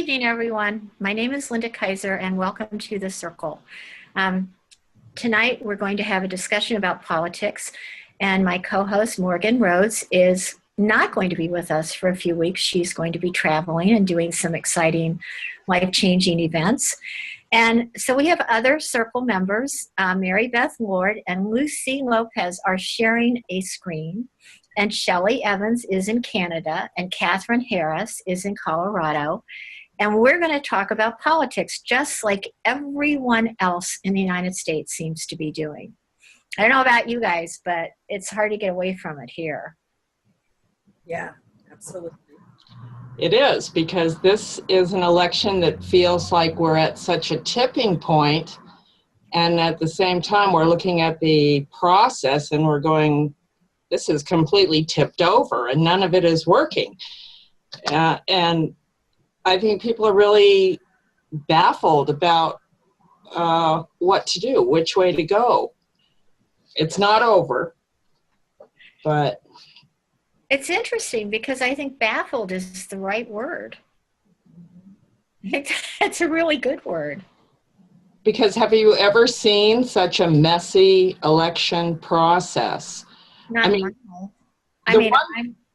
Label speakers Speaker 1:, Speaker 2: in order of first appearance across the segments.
Speaker 1: evening, everyone. My name is Linda Kaiser, and welcome to The Circle. Tonight, we're going to have a discussion about politics, and my co-host, Morgan Rhodes, is not going to be with us for a few weeks. She's going to be traveling and doing some exciting, life-changing events. And so we have other Circle members. Mary Beth Lord and Lucy Lopez are sharing a screen. And Shelley Evans is in Canada, and Catherine Harris is in Colorado. And we're going to talk about politics, just like everyone else in the United States seems to be doing. I don't know about you guys, but it's hard to get away from it here.
Speaker 2: Yeah, absolutely.
Speaker 3: It is, because this is an election that feels like we're at such a tipping point, and at the same time we're looking at the process and we're going, this is completely tipped over and none of it is working. And I think people are really baffled about what to do, which way to go. It's not over, but...
Speaker 1: It's interesting because I think baffled is the right word. I think that's a really good word.
Speaker 3: Because have you ever seen such a messy election process?
Speaker 1: I'm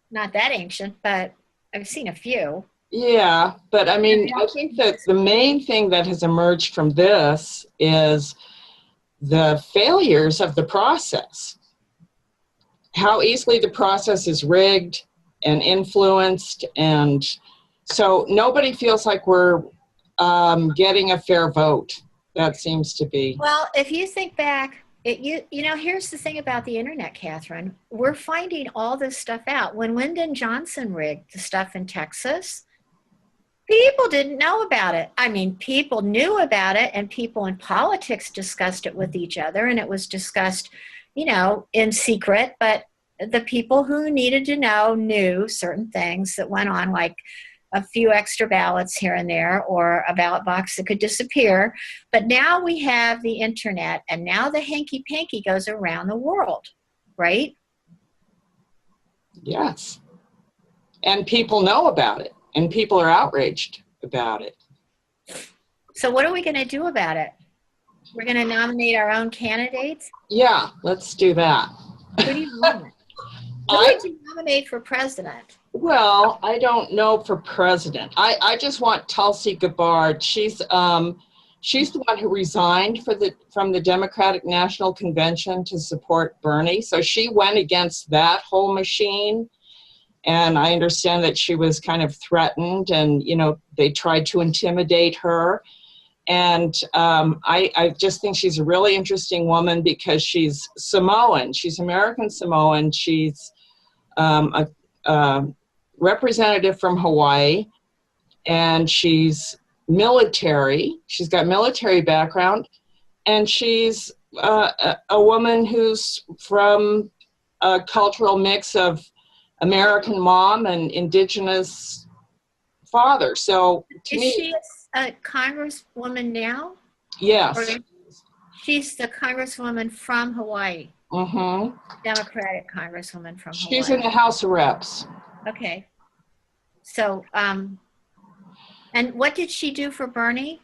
Speaker 1: not that ancient, but I've seen a few.
Speaker 3: Yeah, but I mean, I think that the main thing that has emerged from this is the failures of the process. How easily the process is rigged and influenced, and so nobody feels like we're getting a fair vote. That seems to be.
Speaker 1: Well, if you think back, here's the thing about the internet, Catherine. We're finding all this stuff out. When Lyndon Johnson rigged the stuff in Texas, people didn't know about it. I mean, people knew about it, and people in politics discussed it with each other, and it was discussed, in secret, but the people who needed to know knew certain things that went on, like a few extra ballots here and there, or a ballot box that could disappear. But now we have the internet, and now the hanky-panky goes around the world, right?
Speaker 3: Yes. And people know about it, and people are outraged about it.
Speaker 1: So what are we going to do about it? We're going to nominate our own candidates?
Speaker 3: Yeah, let's do that.
Speaker 1: Who do you nominate? Who would you nominate for president?
Speaker 3: Well, I don't know for president. I just want Tulsi Gabbard. She's the one who resigned from the Democratic National Convention to support Bernie. So she went against that whole machine. And I understand that she was kind of threatened, and they tried to intimidate her. And I just think she's a really interesting woman because she's Samoan. She's American Samoan. She's a representative from Hawaii, and she's military. She's got military background, and she's a woman who's from a cultural mix of American mom and indigenous father. So to me,
Speaker 1: is she a congresswoman now?
Speaker 3: Yes.
Speaker 1: Or she's the congresswoman from Hawaii.
Speaker 3: Mm-hmm.
Speaker 1: Democratic congresswoman from Hawaii.
Speaker 3: She's in the House of Reps.
Speaker 1: Okay. So, and what did she do for Bernie?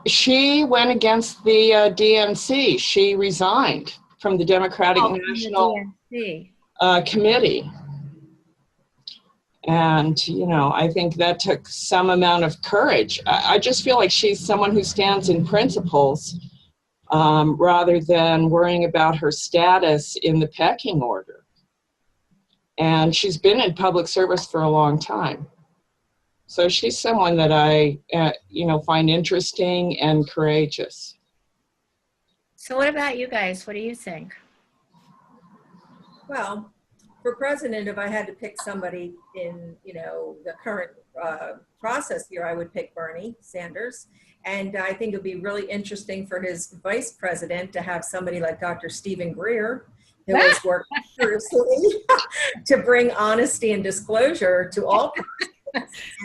Speaker 3: She went against the DNC. She resigned from the Democratic National Committee. And, I think that took some amount of courage. I just feel like she's someone who stands in principles rather than worrying about her status in the pecking order. And she's been in public service for a long time. So she's someone that I, find interesting and courageous.
Speaker 1: So what about you guys? What do you think?
Speaker 2: Well, for president, if I had to pick somebody in, the current process here, I would pick Bernie Sanders. And I think it would be really interesting for his vice president to have somebody like Dr. Stephen Greer, who has worked fiercely to bring honesty and disclosure to all parties.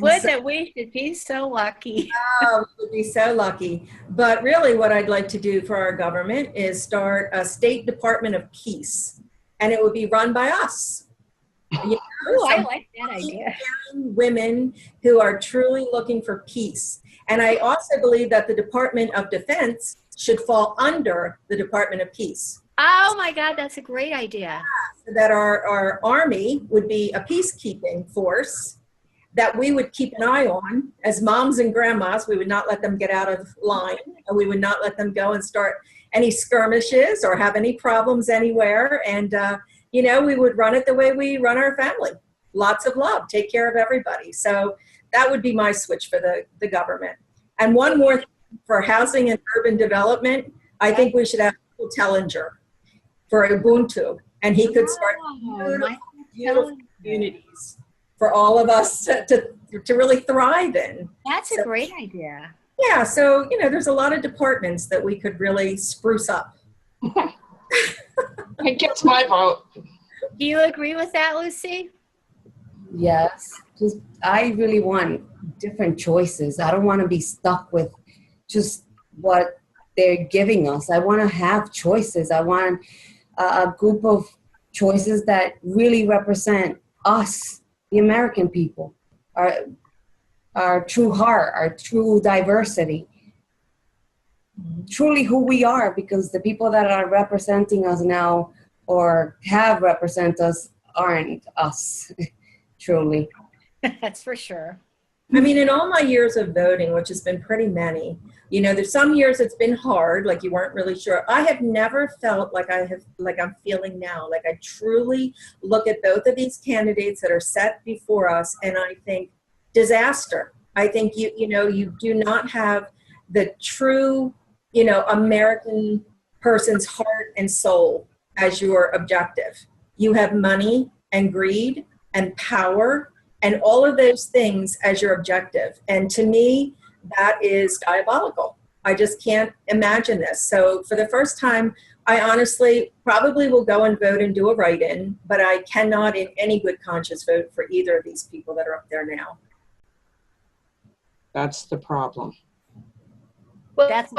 Speaker 1: We should be so lucky.
Speaker 2: Oh, we would be so lucky. But really what I'd like to do for our government is start a State Department of Peace. And it would be run by us. You know,
Speaker 1: Oh, I
Speaker 2: some
Speaker 1: like that idea.
Speaker 2: women who are truly looking for peace. And I also believe that the Department of Defense should fall under the Department of Peace.
Speaker 1: Oh my God, that's a great idea.
Speaker 2: So that our Army would be a peacekeeping force that we would keep an eye on as moms and grandmas. We would not let them get out of line, and we would not let them go and start any skirmishes or have any problems anywhere. And, you know, we would run it the way we run our family. Lots of love, take care of everybody. So that would be my switch for the government. And one more thing for housing and urban development, I think we should have Tellinger for Ubuntu, and he could start beautiful communities for all of us to really thrive in.
Speaker 1: That's a great idea.
Speaker 2: Yeah, so, you know, there's a lot of departments that we could really spruce up.
Speaker 3: It gets my vote.
Speaker 1: Do you agree with that, Lucy?
Speaker 4: Yes, just I really want different choices. I don't want to be stuck with just what they're giving us. I want to have choices. I want a group of choices that really represent us, the American people, our true heart, our true diversity, truly who we are, because the people that are representing us now or have represented us aren't us, truly.
Speaker 1: That's for sure.
Speaker 2: I mean, in all my years of voting, which has been pretty many, you know, there's some years it's been hard, like you weren't really sure. I have never felt like I'm feeling now. Like I truly look at both of these candidates that are set before us, and I think disaster. I think you know, you do not have the true, you know, American person's heart and soul as your objective. You have money and greed and power and all of those things as your objective. And to me, that is diabolical. I just can't imagine this. So for the first time, I honestly probably will go and vote and do a write-in, but I cannot in any good conscience vote for either of these people that are up there now.
Speaker 3: That's the problem.
Speaker 5: Well,
Speaker 1: That's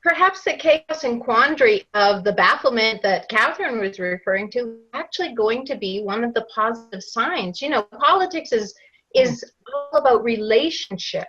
Speaker 5: perhaps the chaos and quandary of the bafflement that Catherine was referring to is actually going to be one of the positive signs. You know, politics is all about relationship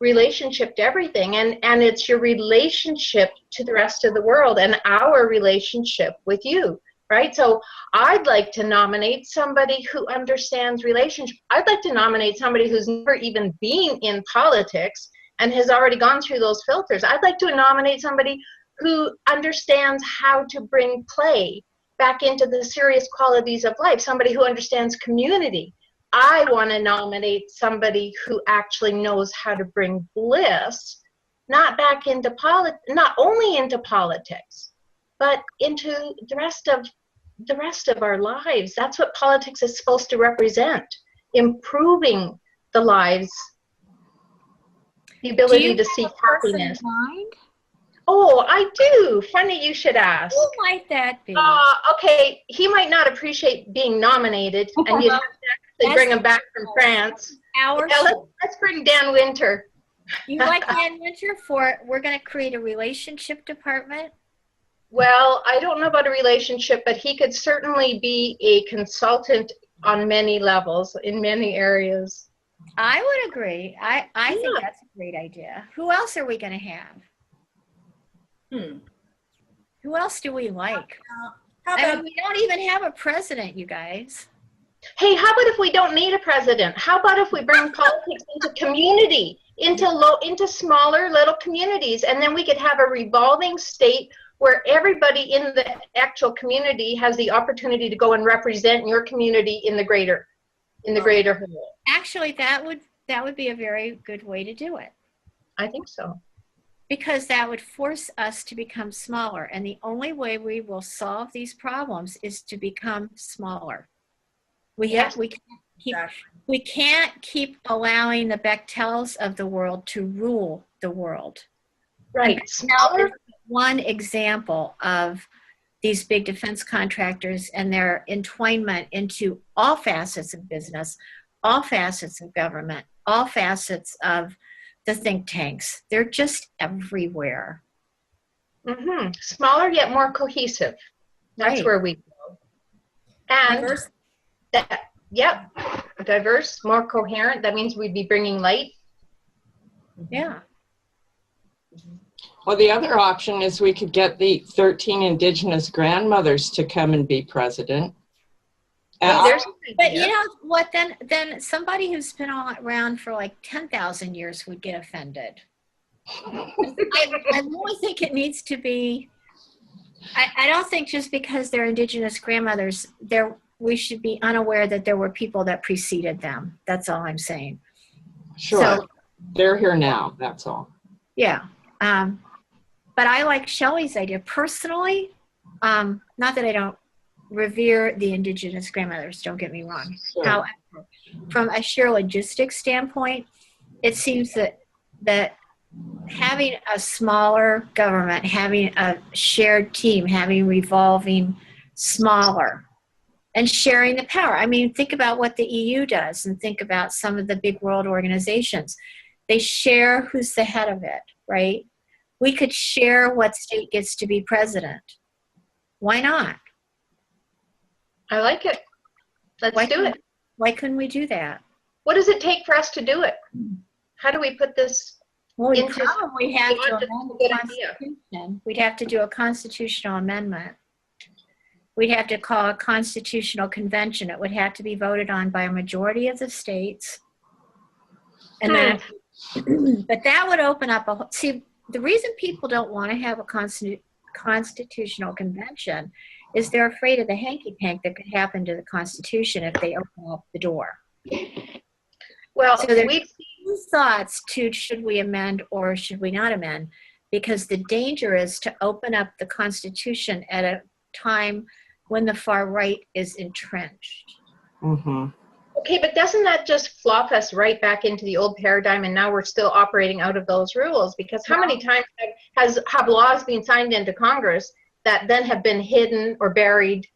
Speaker 5: to everything, and it's your relationship to the rest of the world and our relationship with you, right? So I'd like to nominate somebody who understands relationship. I'd like to nominate somebody who's never even been in politics and has already gone through those filters. I'd like to nominate somebody who understands how to bring play back into the serious qualities of life, somebody who understands community. I want to nominate somebody who actually knows how to bring bliss, not back into not only into politics, but into the rest of our lives. That's what politics is supposed to represent, improving the lives, the ability to seek happiness. Oh, I do. Funny you should ask.
Speaker 1: Who might that be?
Speaker 5: Okay, he might not appreciate being nominated, and you'd have to actually bring him back from France. Yeah, let's bring Dan Winter.
Speaker 1: You like Dan Winter we're going to create a relationship department?
Speaker 5: Well, I don't know about a relationship, but he could certainly be a consultant on many levels, in many areas.
Speaker 1: I would agree. I think that's a great idea. Who else are we going to have? Who else do we like? I mean, we don't even have a president, you guys.
Speaker 5: Hey, how about if we don't need a president? How about if we bring politics into community, into smaller little communities, and then we could have a revolving state where everybody in the actual community has the opportunity to go and represent your community in the greater whole.
Speaker 1: Actually, that would be a very good way to do it.
Speaker 5: I think so.
Speaker 1: Because that would force us to become smaller. And the only way we will solve these problems is to become smaller. We can't keep allowing the Bechtels of the world to rule the world.
Speaker 5: Right.
Speaker 1: Smaller. One example of these big defense contractors and their entwinement into all facets of business, all facets of government, all facets of the think tanks. They're just everywhere.
Speaker 5: Mm-hmm. Smaller yet more cohesive. That's right. Where we go. And Yep, diverse, more coherent. That means we'd be bringing light.
Speaker 1: Yeah.
Speaker 3: Well, the other option is we could get the 13 Indigenous grandmothers to come and be president.
Speaker 1: But you know what? Then somebody who's been around for like 10,000 years would get offended. I really think it needs to be. I don't think just because they're Indigenous grandmothers, we should be unaware that there were people that preceded them. That's all I'm saying.
Speaker 3: Sure. So, they're here now. That's all.
Speaker 1: Yeah. But I like Shelley's idea personally. Not that I don't revere the Indigenous grandmothers, don't get me wrong. Sure. However, from a sheer logistics standpoint, it seems that having a smaller government, having a shared team, having revolving smaller, and sharing the power. I mean, think about what the EU does and think about some of the big world organizations. They share who's the head of it, right? We could share what state gets to be president. Why not?
Speaker 5: I like it. Let's do it.
Speaker 1: Why couldn't we do that?
Speaker 5: What does it take for us to do it? How do we put this into
Speaker 1: we have to amend the Constitution. We'd have to do a constitutional amendment. We'd have to call a constitutional convention. It would have to be voted on by a majority of the states. And then, but that would open up see, the reason people don't want to have a constitutional convention is they're afraid of the hanky-pank that could happen to the Constitution if they open up the door.
Speaker 5: Well,
Speaker 1: so we've two thoughts to should we amend or should we not amend, because the danger is to open up the Constitution at a time when the far right is entrenched.
Speaker 3: Mm-hmm.
Speaker 5: Okay, but doesn't that just flop us right back into the old paradigm, and now we're still operating out of those rules? Because how many times have laws been signed into Congress that then have been hidden or buried?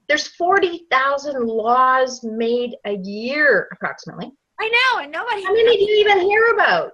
Speaker 5: There's 40,000 laws made a year, approximately.
Speaker 1: I know, and nobody.
Speaker 5: How many do you even hear about?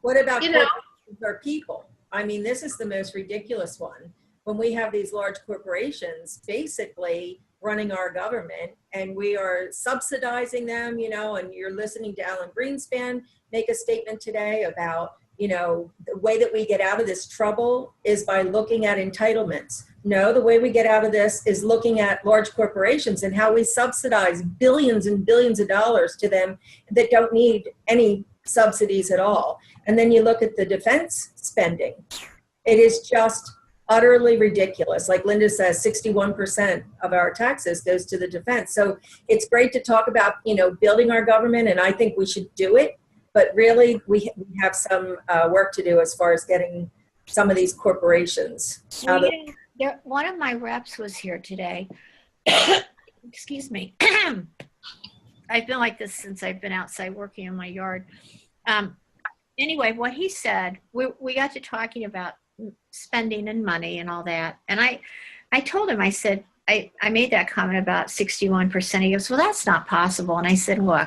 Speaker 2: What about corporations or people? I mean, this is the most ridiculous one. When we have these large corporations basically running our government and we are subsidizing them, and you're listening to Alan Greenspan make a statement today about, the way that we get out of this trouble is by looking at entitlements. No, the way we get out of this is looking at large corporations and how we subsidize billions and billions of dollars to them that don't need any subsidies at all. And then you look at the defense spending. It is just utterly ridiculous. Like Linda says, 61% of our taxes goes to the defense. So it's great to talk about, building our government, and I think we should do it. But really, we have some work to do as far as getting some of these corporations out of.
Speaker 1: One of my reps was here today. Excuse me. I've been like this since I've been outside working in my yard. Anyway, what he said, we got to talking about spending and money and all that. And I told him, I said, I made that comment about 61%. He goes, well, that's not possible. And I said, look,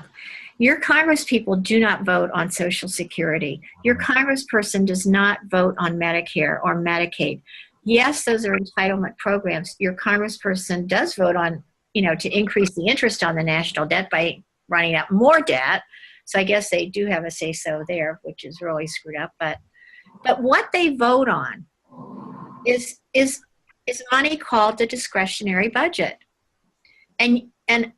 Speaker 1: your Congress people do not vote on Social Security. Your Congressperson does not vote on Medicare or Medicaid. Yes, those are entitlement programs. Your Congressperson does vote on, to increase the interest on the national debt by running out more debt. So I guess they do have a say-so there, which is really screwed up. But what they vote on is money called the discretionary budget. And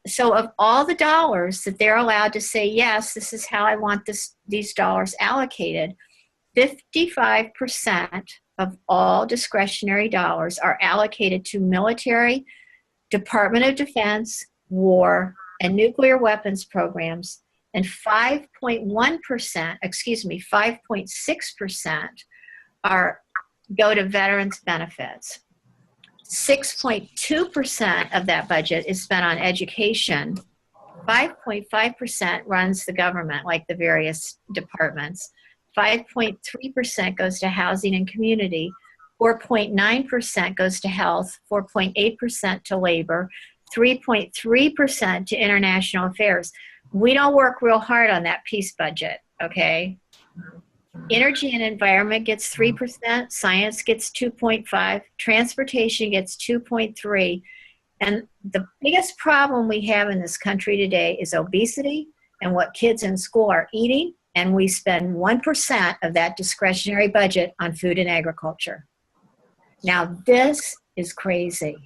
Speaker 1: so of all the dollars that they're allowed to say, yes, this is how I want these dollars allocated, 55% of all discretionary dollars are allocated to military, Department of Defense, war, and nuclear weapons programs, and 5.6% go to veterans benefits. 6.2% of that budget is spent on education. 5.5% runs the government, like the various departments. 5.3% goes to housing and community. 4.9% goes to health. 4.8% to labor. 3.3% to international affairs. We don't work real hard on that peace budget, okay? Energy and environment gets 3%, science gets 2.5%, transportation gets 2.3%, And the biggest problem we have in this country today is obesity and what kids in school are eating. And we spend 1% of that discretionary budget on food and agriculture. Now, this is crazy.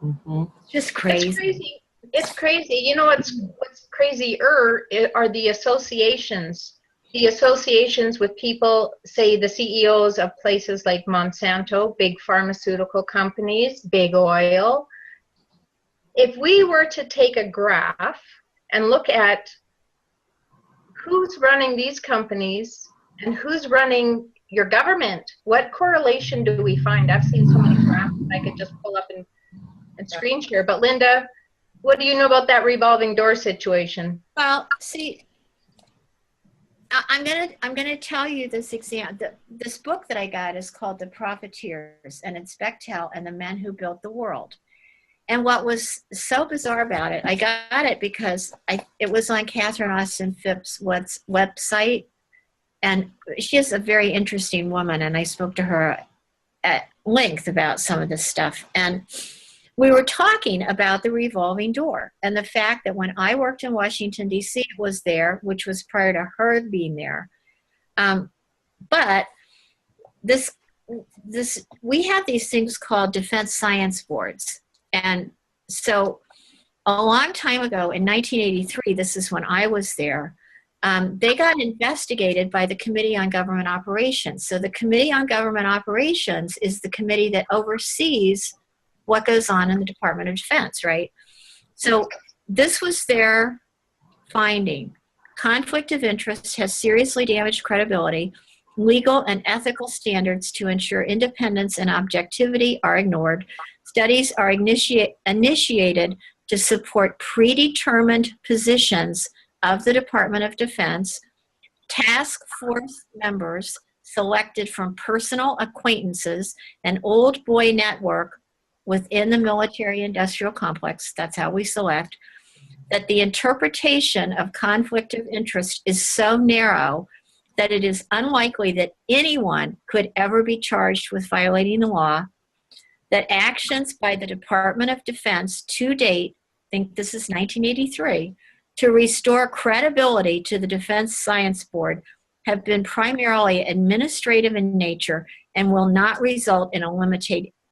Speaker 3: Mm-hmm.
Speaker 1: It's just crazy.
Speaker 5: It's crazy. It's crazy. You know what's crazier are the associations. The associations with people, say the CEOs of places like Monsanto, big pharmaceutical companies, big oil. If we were to take a graph and look at who's running these companies and who's running your government, what correlation do we find? I've seen so many graphs I could just pull up and screen share. But Linda, what do you know about that revolving door situation?
Speaker 1: Well, see, I'm gonna tell you this example. This book that I got is called The Profiteers, and it's Bechtel and the Men Who Built the World. And what was so bizarre about it, I got it because it was on Catherine Austin Phipps' website, and she is a very interesting woman, and I spoke to her at length about some of this stuff. And we were talking about the revolving door and the fact that when I worked in Washington, D.C., it was there, which was prior to her being there. But we have these things called defense science boards. And so a long time ago in 1983, this is when I was there, they got investigated by the Committee on Government Operations. So the Committee on Government Operations is the committee that oversees what goes on in the Department of Defense, right? So this was their finding. Conflict of interest has seriously damaged credibility. Legal and ethical standards to ensure independence and objectivity are ignored. Studies are initiated to support predetermined positions of the Department of Defense. Task force members selected from personal acquaintances, an old boy network within the military-industrial complex, that's how we select, that the interpretation of conflict of interest is so narrow that it is unlikely that anyone could ever be charged with violating the law, that actions by the Department of Defense to date, I think this is 1983, to restore credibility to the Defense Science Board have been primarily administrative in nature and will not result in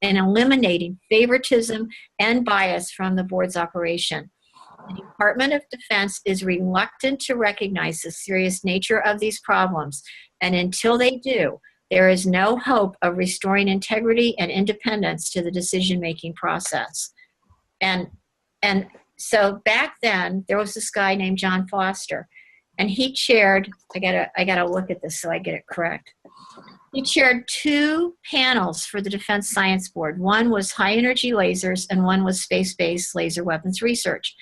Speaker 1: eliminating favoritism and bias from the board's operation. The Department of Defense is reluctant to recognize the serious nature of these problems, and until they do, there is no hope of restoring integrity and independence to the decision-making process. And so back then, there was this guy named John Foster, and he chaired, I gotta look at this so I get it correct. He chaired 2 panels for the Defense Science Board. One was high energy lasers and one was space-based laser weapons research.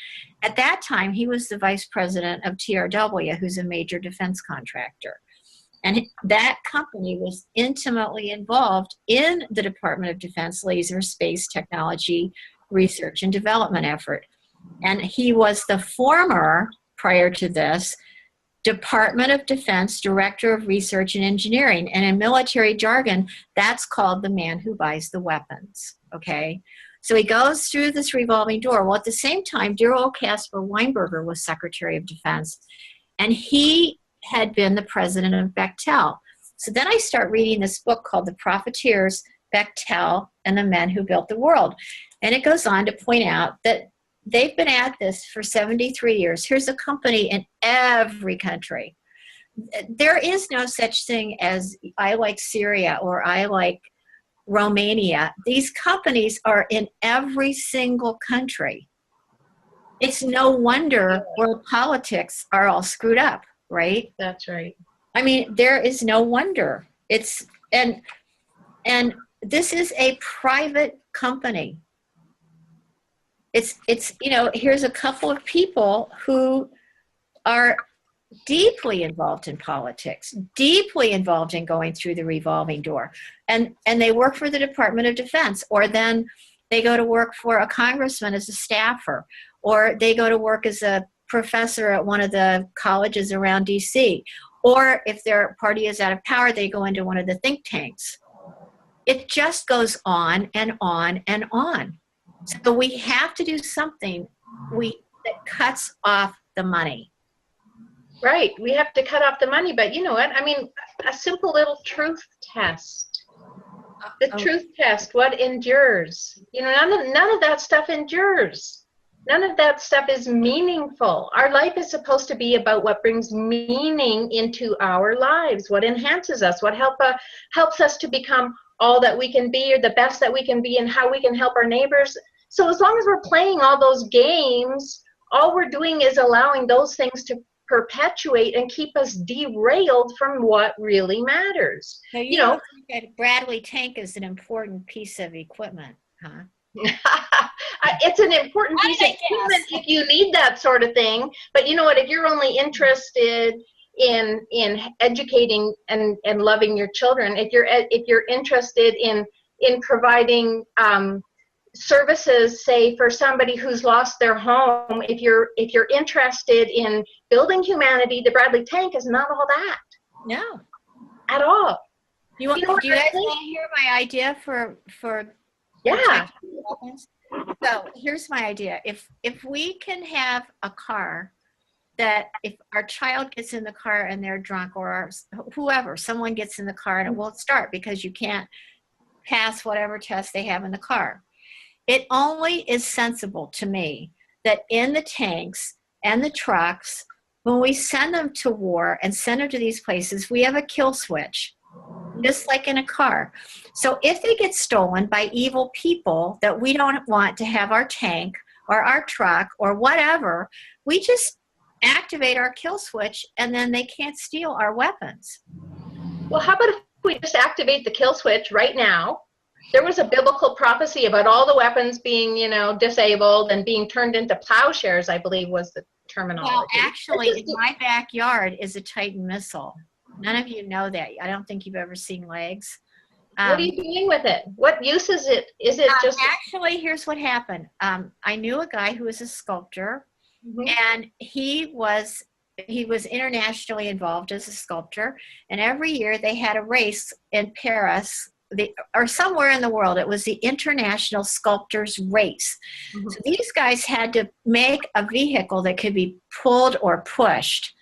Speaker 1: At that time, he was the vice president of TRW, who's a major defense contractor. And that company was intimately involved in the Department of Defense laser space technology research and development effort. And he was the former, prior to this, Department of Defense Director of Research and Engineering. And in military jargon, that's called the man who buys the weapons, okay? So he goes through this revolving door. Well, at the same time, Darrell Casper Weinberger was Secretary of Defense, and he had been the president of Bechtel. So then I start reading this book called The Profiteers, Bechtel, and the Men Who Built the World. And it goes on to point out that they've been at this for 73 years. Here's a company in every country. There is no such thing as I like Syria or I like Romania. These companies are in every single country. It's no wonder world politics are all screwed up, right?
Speaker 5: That's right.
Speaker 1: I mean, there is no wonder. And this is a private company. It's here's a couple of people who are deeply involved in politics, deeply involved in going through the revolving door. And they work for the Department of Defense, or then they go to work for a congressman as a staffer, or they go to work as a professor at one of the colleges around DC. Or if their party is out of power, they go into one of the think tanks. It just goes on and on and on. So we have to do something that cuts off the money.
Speaker 5: Right. We have to cut off the money, but you know what? I mean, a simple little truth test. The truth test, what endures? You know, none of that stuff endures. None of that stuff is meaningful. Our life is supposed to be about what brings meaning into our lives, what enhances us, what helps us to become all that we can be or the best that we can be, and how we can help our neighbors. So as long as we're playing all those games, all we're doing is allowing those things to perpetuate and keep us derailed from what really matters.
Speaker 1: So you know, think that Bradley tank is an important piece of equipment, huh?
Speaker 5: It's an important piece of equipment if you need that sort of thing. But you know what? If you're only interested in educating and loving your children, if you're interested in providing services, say for somebody who's lost their home, if you're interested in building humanity, the Bradley tank is not all that.
Speaker 1: No,
Speaker 5: at all.
Speaker 1: Do you guys want to hear my idea for
Speaker 5: yeah?
Speaker 1: So here's my idea. If we can have a car that if our child gets in the car and they're drunk, or whoever, someone gets in the car and it won't start because you can't pass whatever test they have in the car. It only is sensible to me that in the tanks and the trucks, when we send them to war and send them to these places, we have a kill switch, just like in a car. So if they get stolen by evil people that we don't want to have our tank or our truck or whatever, we just activate our kill switch and then they can't steal our weapons.
Speaker 5: Well, how about if we just activate the kill switch right now? There was a biblical prophecy about all the weapons being, you know, disabled and being turned into plowshares, I believe was the terminology.
Speaker 1: Well, actually, in my backyard is a Titan missile. None of you know that. I don't think you've ever seen legs.
Speaker 5: What are you doing with it? What use is it? Is it just...
Speaker 1: Actually, here's what happened. I knew a guy who was a sculptor, and he was internationally involved as a sculptor, and every year they had a race in Paris, or somewhere in the world. It was the International Sculptors Race. So these guys had to make a vehicle that could be pulled or pushed.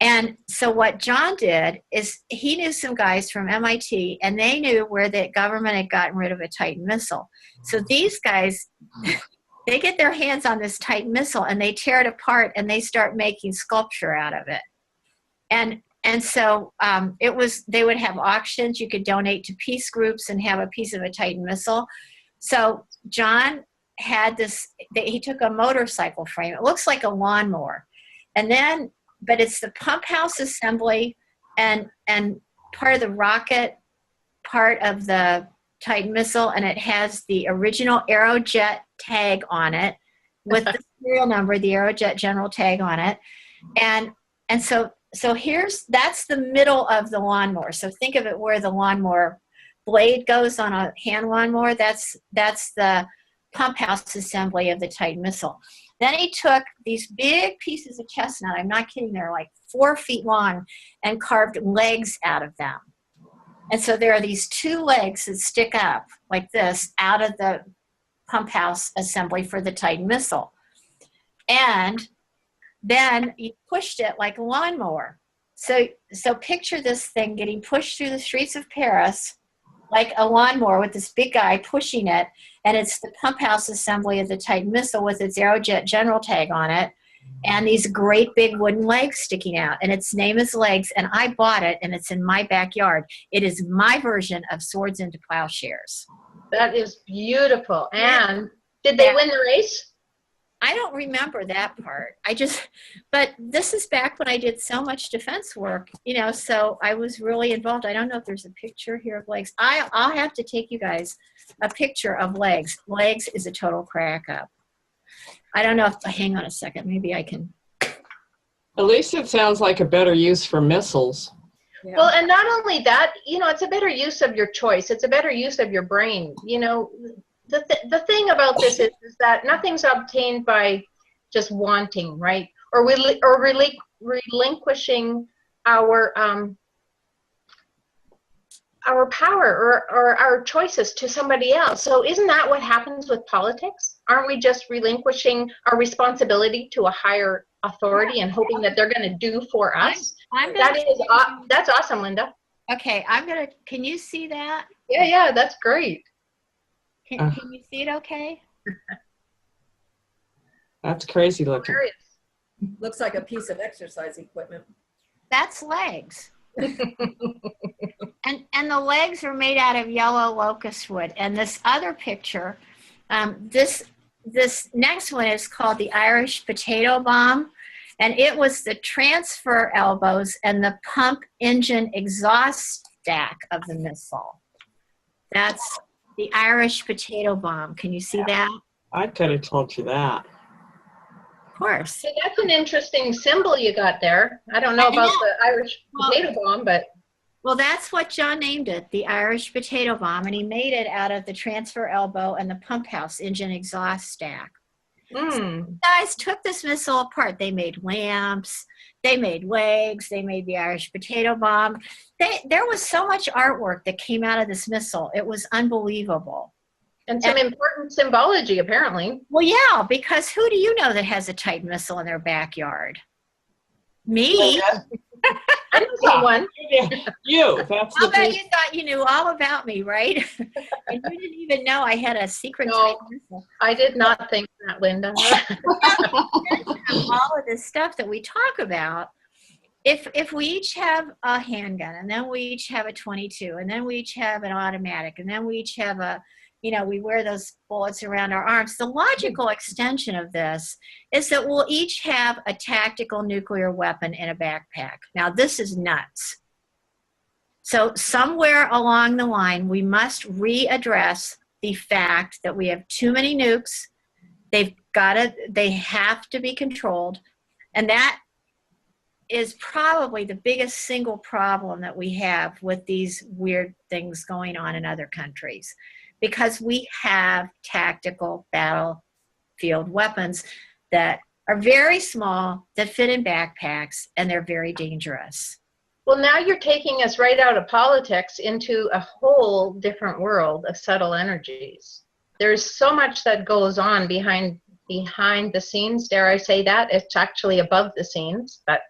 Speaker 1: And so what John did is he knew some guys from MIT, and they knew where the government had gotten rid of a Titan missile. So these guys, they get their hands on this Titan missile and they tear it apart and they start making sculpture out of it. And so they would have auctions. You could donate to peace groups and have a piece of a Titan missile. So John had this, he took a motorcycle frame. It looks like a lawnmower. But it's the pump house assembly and part of the rocket, part of the Titan missile, and it has the original Aerojet tag on it with the serial number, the Aerojet general tag on it. And so that's the middle of the lawnmower. So think of it where the lawnmower blade goes on a hand lawnmower. That's the pump house assembly of the Titan missile. Then he took these big pieces of chestnut, I'm not kidding, they're like 4 feet long, and carved legs out of them. And so there are these 2 legs that stick up like this out of the pump house assembly for the Titan missile. And then you pushed it like a lawnmower. So picture this thing getting pushed through the streets of Paris like a lawnmower with this big guy pushing it, and it's the pump house assembly of the Titan missile with its Aerojet general tag on it, and these great big wooden legs sticking out, and its name is Legs, and I bought it, and it's in my backyard. It is my version of Swords into Plowshares.
Speaker 5: That is beautiful. And did they win the race?
Speaker 1: I don't remember that part. But this is back when I did so much defense work, you know, so I was really involved. I don't know if there's a picture here of Legs. I'll have to take you guys a picture of Legs. Legs is a total crack up. I don't know if, hang on a second, maybe I can.
Speaker 3: At least it sounds like a better use for missiles.
Speaker 5: Yeah. Well, and not only that, you know, it's a better use of your choice. It's a better use of your brain, you know. The thing about this is that nothing's obtained by just wanting, right? Or relinquishing our our power or our choices to somebody else. So isn't that what happens with politics? Aren't we just relinquishing our responsibility to a higher authority and hoping that they're going to do for us? That's awesome, Linda.
Speaker 1: Okay, can you see that?
Speaker 5: Yeah, that's great.
Speaker 1: Can you see it okay?
Speaker 3: That's crazy looking.
Speaker 2: Looks like a piece of exercise equipment.
Speaker 1: That's legs. and the legs are made out of yellow locust wood. And this other picture, this next one is called the Irish potato bomb. And it was the transfer elbows and the pump engine exhaust stack of the missile. That's the Irish potato bomb. Can you see that?
Speaker 3: I could have told you that.
Speaker 1: Of course.
Speaker 5: So that's an interesting symbol you got there. I don't know about the Irish potato bomb, but.
Speaker 1: Well, that's what John named it, the Irish potato bomb. And he made it out of the transfer elbow and the pump house engine exhaust stack. So guys took this missile apart. They made lamps, they made legs, they made the Irish potato bomb. There was so much artwork that came out of this missile. It was unbelievable.
Speaker 5: And some important symbology, apparently.
Speaker 1: Well, yeah, because who do you know that has a type missile in their backyard? Me.
Speaker 5: I know someone.
Speaker 3: You. That's
Speaker 1: I'll bet you thought you knew all about me, right? And you didn't even know I had a secret type missile.
Speaker 5: I did not think that, Linda.
Speaker 1: All of this stuff that we talk about, if we each have a handgun, and then we each have a 22, and then we each have an automatic, and then we each have we wear those bullets around our arms. The logical extension of this is that we'll each have a tactical nuclear weapon in a backpack. Now, this is nuts. So somewhere along the line, we must readdress the fact that we have too many nukes. They have to be controlled. And that is probably the biggest single problem that we have with these weird things going on in other countries. Because we have tactical battlefield weapons that are very small, that fit in backpacks, and they're very dangerous.
Speaker 5: Well, now you're taking us right out of politics into a whole different world of subtle energies. There's so much that goes on behind the scenes, dare I say that. It's actually above the scenes, but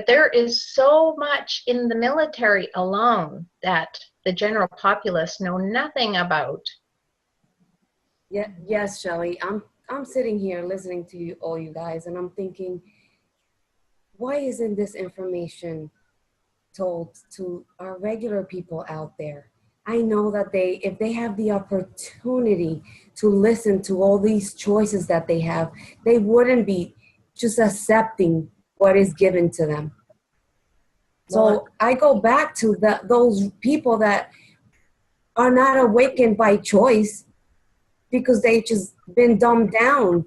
Speaker 5: there is so much in the military alone that the general populace know nothing about.
Speaker 4: Yeah, yes, Shelley. I'm sitting here listening to you, all you guys, and I'm thinking, why isn't this information told to our regular people out there? I know that if they have the opportunity to listen to all these choices that they have, they wouldn't be just accepting what is given to them. So I go back to those people that are not awakened by choice because they just been dumbed down.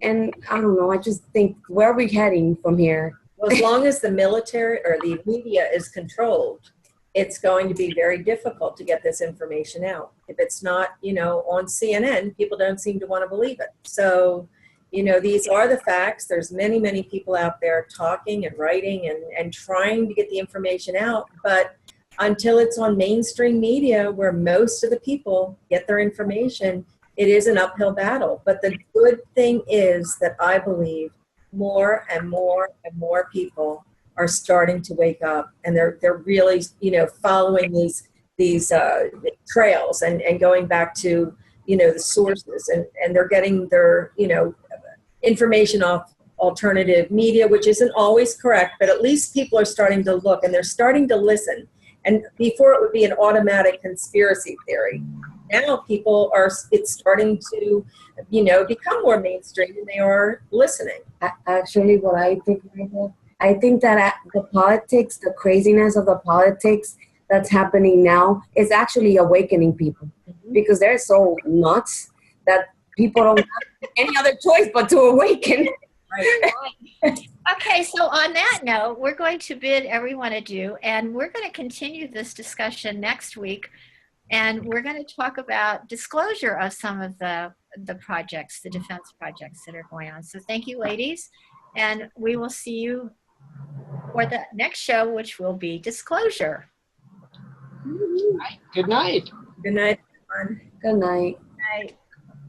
Speaker 4: And I don't know, I just think, where are we heading from here?
Speaker 2: Well, as long as the military or the media is controlled, it's going to be very difficult to get this information out. If it's not, on CNN, people don't seem to want to believe it. So, these are the facts. There's many, many people out there talking and writing and trying to get the information out. But until it's on mainstream media where most of the people get their information, it is an uphill battle. But the good thing is that I believe more and more and more people are starting to wake up, and they're really, following these trails and going back to, the sources, and they're getting their, information off alternative media, which isn't always correct, but at least people are starting to look and they're starting to listen. And before it would be an automatic conspiracy theory. Now it's starting to, become more mainstream, and they are listening.
Speaker 4: Actually, what I think, I think that the politics, the craziness of the politics that's happening now is actually awakening people, because they're so nuts that people don't have any other choice but to awaken.
Speaker 1: Right. Okay, so on that note, we're going to bid everyone adieu, and we're going to continue this discussion next week, and we're going to talk about disclosure of some of the projects, the defense projects that are going on. So thank you, ladies, and we will see you for the next show, which will be disclosure.
Speaker 3: Good night.
Speaker 2: Good night, everyone.
Speaker 4: Good night.
Speaker 1: Right.